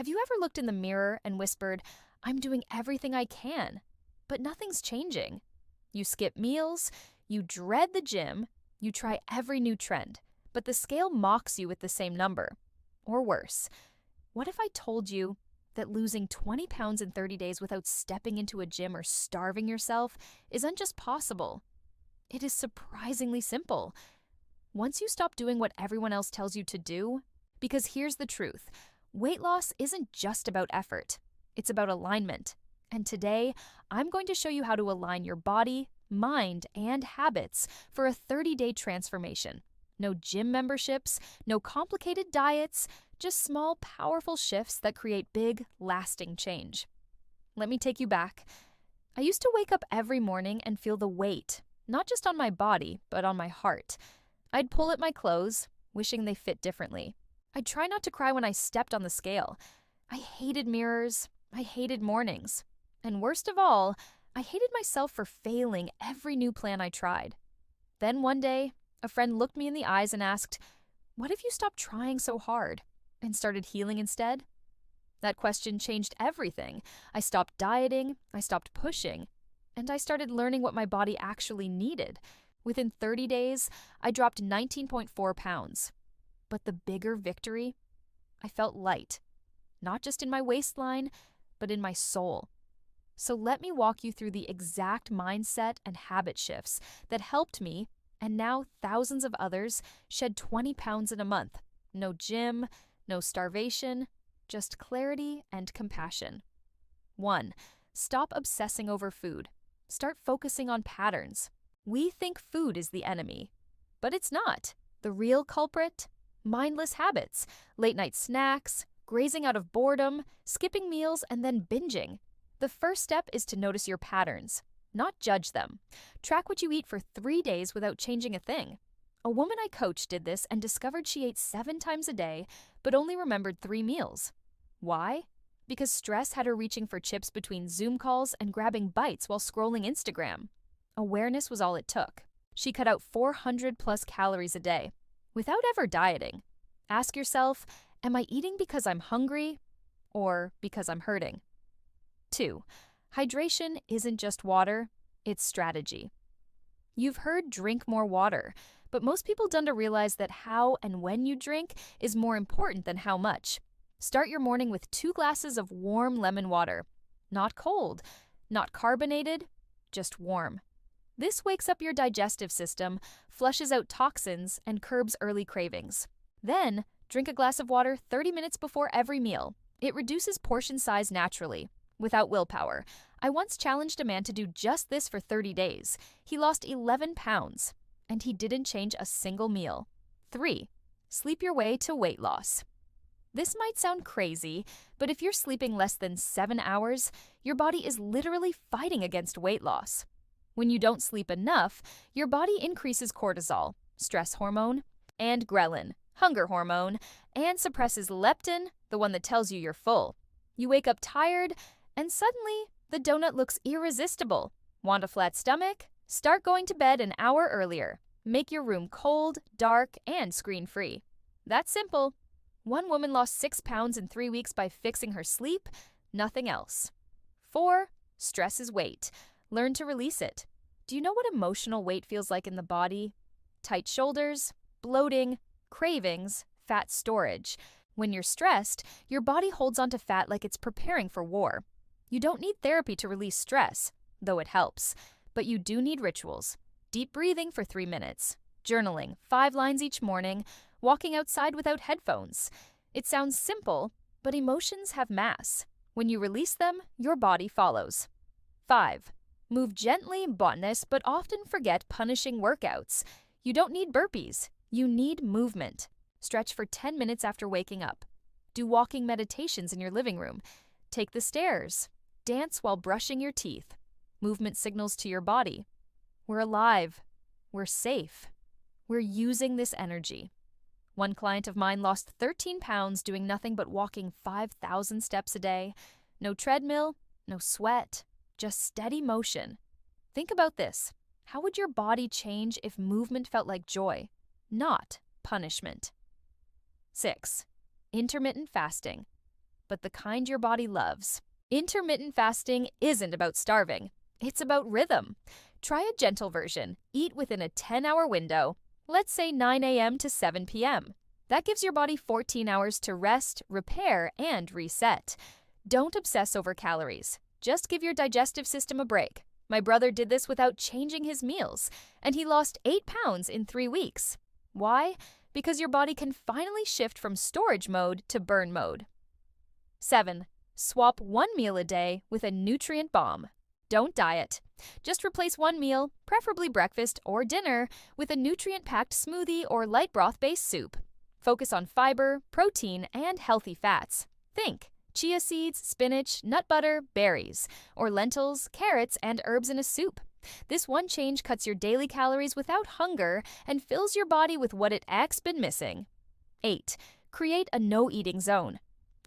Have you ever looked in the mirror and whispered, "I'm doing everything I can," but nothing's changing? You skip meals, you dread the gym, you try every new trend, but the scale mocks you with the same number. Or worse, what if I told you that losing 20 pounds in 30 days without stepping into a gym or starving yourself isn't just possible? It is surprisingly simple. Once you stop doing what everyone else tells you to do, because here's the truth, weight loss isn't just about effort, it's about alignment. And today, I'm going to show you how to align your body, mind, and habits for a 30-day transformation. No gym memberships, no complicated diets, just small, powerful shifts that create big, lasting change. Let me take you back. I used to wake up every morning and feel the weight, not just on my body, but on my heart. I'd pull at my clothes, wishing they fit differently. I'd try not to cry when I stepped on the scale. I hated mirrors. I hated mornings. And worst of all, I hated myself for failing every new plan I tried. Then one day, a friend looked me in the eyes and asked, "What if you stopped trying so hard and started healing instead?" That question changed everything. I stopped dieting, I stopped pushing, and I started learning what my body actually needed. Within 30 days, I dropped 19.4 pounds. But the bigger victory? I felt light, not just in my waistline, but in my soul. So let me walk you through the exact mindset and habit shifts that helped me, and now thousands of others, shed 20 pounds in a month. No gym, no starvation, just clarity and compassion. 1. Stop obsessing over food. Start focusing on patterns. We think food is the enemy, but it's not. The real culprit? Mindless habits, late-night snacks, grazing out of boredom, skipping meals, and then binging. The first step is to notice your patterns, not judge them. Track what you eat for 3 days without changing a thing. A woman I coached did this and discovered she ate 7 times a day, but only remembered 3 meals. Why? Because stress had her reaching for chips between Zoom calls and grabbing bites while scrolling Instagram. Awareness was all it took. She cut out 400 plus calories a day, without ever dieting. Ask yourself, am I eating because I'm hungry or because I'm hurting? 2. Hydration isn't just water, it's strategy. You've heard drink more water, but most people don't realize that how and when you drink is more important than how much. Start your morning with 2 glasses of warm lemon water. Not cold, not carbonated, just warm. This wakes up your digestive system, flushes out toxins, and curbs early cravings. Then, drink a glass of water 30 minutes before every meal. It reduces portion size naturally, without willpower. I once challenged a man to do just this for 30 days. He lost 11 pounds, and he didn't change a single meal. 3. Sleep your way to weight loss. This might sound crazy, but if you're sleeping less than 7 hours, your body is literally fighting against weight loss. When you don't sleep enough, your body increases cortisol, stress hormone, and ghrelin, hunger hormone, and suppresses leptin, the one that tells you you're full. You wake up tired, and suddenly, the donut looks irresistible. Want a flat stomach? Start going to bed an hour earlier. Make your room cold, dark, and screen-free. That's simple. One woman lost 6 pounds in 3 weeks by fixing her sleep, nothing else. 4. Stress is weight. Learn to release it. Do you know what emotional weight feels like in the body? Tight shoulders, bloating, cravings, fat storage. When you're stressed, your body holds onto fat like it's preparing for war. You don't need therapy to release stress, though it helps. But you do need rituals. Deep breathing for 3 minutes. Journaling, 5 lines each morning. Walking outside without headphones. It sounds simple, but emotions have mass. When you release them, your body follows. 5. Move gently, botanist, but often forget punishing workouts. You don't need burpees. You need movement. Stretch for 10 minutes after waking up. Do walking meditations in your living room. Take the stairs. Dance while brushing your teeth. Movement signals to your body. We're alive. We're safe. We're using this energy. One client of mine lost 13 pounds doing nothing but walking 5,000 steps a day. No treadmill, no sweat, just steady motion. Think about this. How would your body change if movement felt like joy, not punishment? 6. Intermittent fasting. but the kind your body loves. Intermittent fasting isn't about starving. It's about rhythm. Try a gentle version. Eat within a 10-hour window, let's say 9 a.m. to 7 p.m. That gives your body 14 hours to rest, repair, and reset. Don't obsess over calories. Just give your digestive system a break. My brother did this without changing his meals, and he lost 8 pounds in 3 weeks. Why? Because your body can finally shift from storage mode to burn mode. 7. Swap one meal a day with a nutrient bomb. Don't diet. Just replace one meal, preferably breakfast or dinner, with a nutrient-packed smoothie or light broth-based soup. Focus on fiber, protein, and healthy fats. Think chia seeds, spinach, nut butter, berries, or lentils, carrots, and herbs in a soup. This one change cuts your daily calories without hunger and fills your body with what it's been missing. 8. Create a no-eating zone.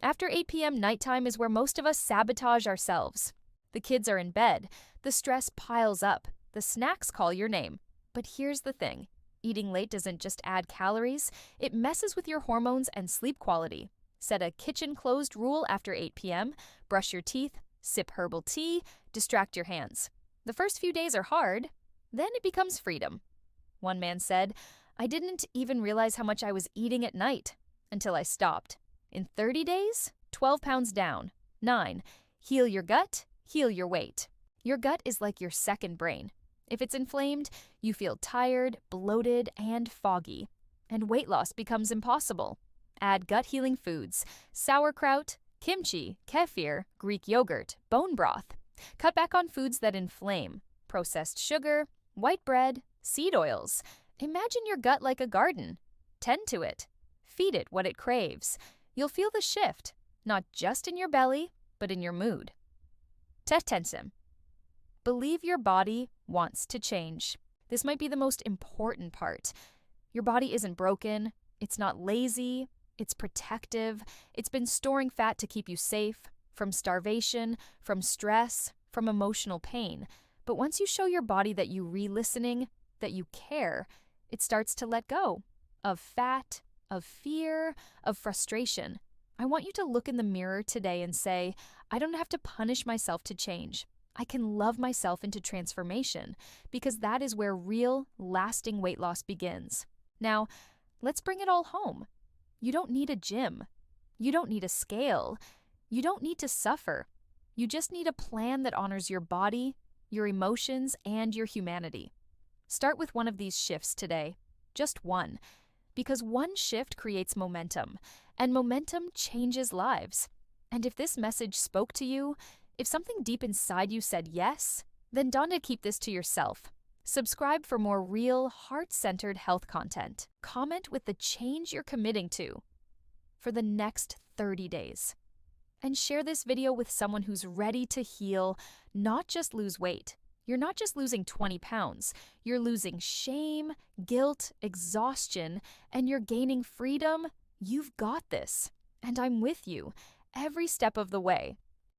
After 8 p.m. nighttime is where most of us sabotage ourselves. The kids are in bed, the stress piles up, the snacks call your name. But here's the thing. Eating late doesn't just add calories, it messes with your hormones and sleep quality. Set a kitchen-closed rule after 8 p.m., brush your teeth, sip herbal tea, distract your hands. The first few days are hard, then it becomes freedom. One man said, "I didn't even realize how much I was eating at night until I stopped. In 30 days, 12 pounds down. 9. Heal your gut, heal your weight." Your gut is like your second brain. If it's inflamed, you feel tired, bloated, and foggy, and weight loss becomes impossible. Add gut-healing foods: sauerkraut, kimchi, kefir, Greek yogurt, bone broth. Cut back on foods that inflame: processed sugar, white bread, seed oils. Imagine your gut like a garden. Tend to it. Feed it what it craves. You'll feel the shift, not just in your belly, but in your mood. Tetensem. Believe your body wants to change. This might be the most important part. Your body isn't broken. It's not lazy. It's protective. It's been storing fat to keep you safe from starvation, from stress, from emotional pain. But once you show your body that you re-listening, that you care, it starts to let go of fat, of fear, of frustration. I want you to look in the mirror today and say, I don't have to punish myself to change. I can love myself into transformation, because that is where real, lasting weight loss begins. Now, let's bring it all home. You don't need a gym. You don't need a scale. You don't need to suffer. You just need a plan that honors your body, your emotions, and your humanity. Start with one of these shifts today. Just one. Because one shift creates momentum, and momentum changes lives. And if this message spoke to you, if something deep inside you said yes, then don't keep this to yourself. Subscribe for more real, heart-centered health content. Comment with the change you're committing to for the next 30 days. And share this video with someone who's ready to heal, not just lose weight. You're not just losing 20 pounds. You're losing shame, guilt, exhaustion, and you're gaining freedom. You've got this. And I'm with you every step of the way.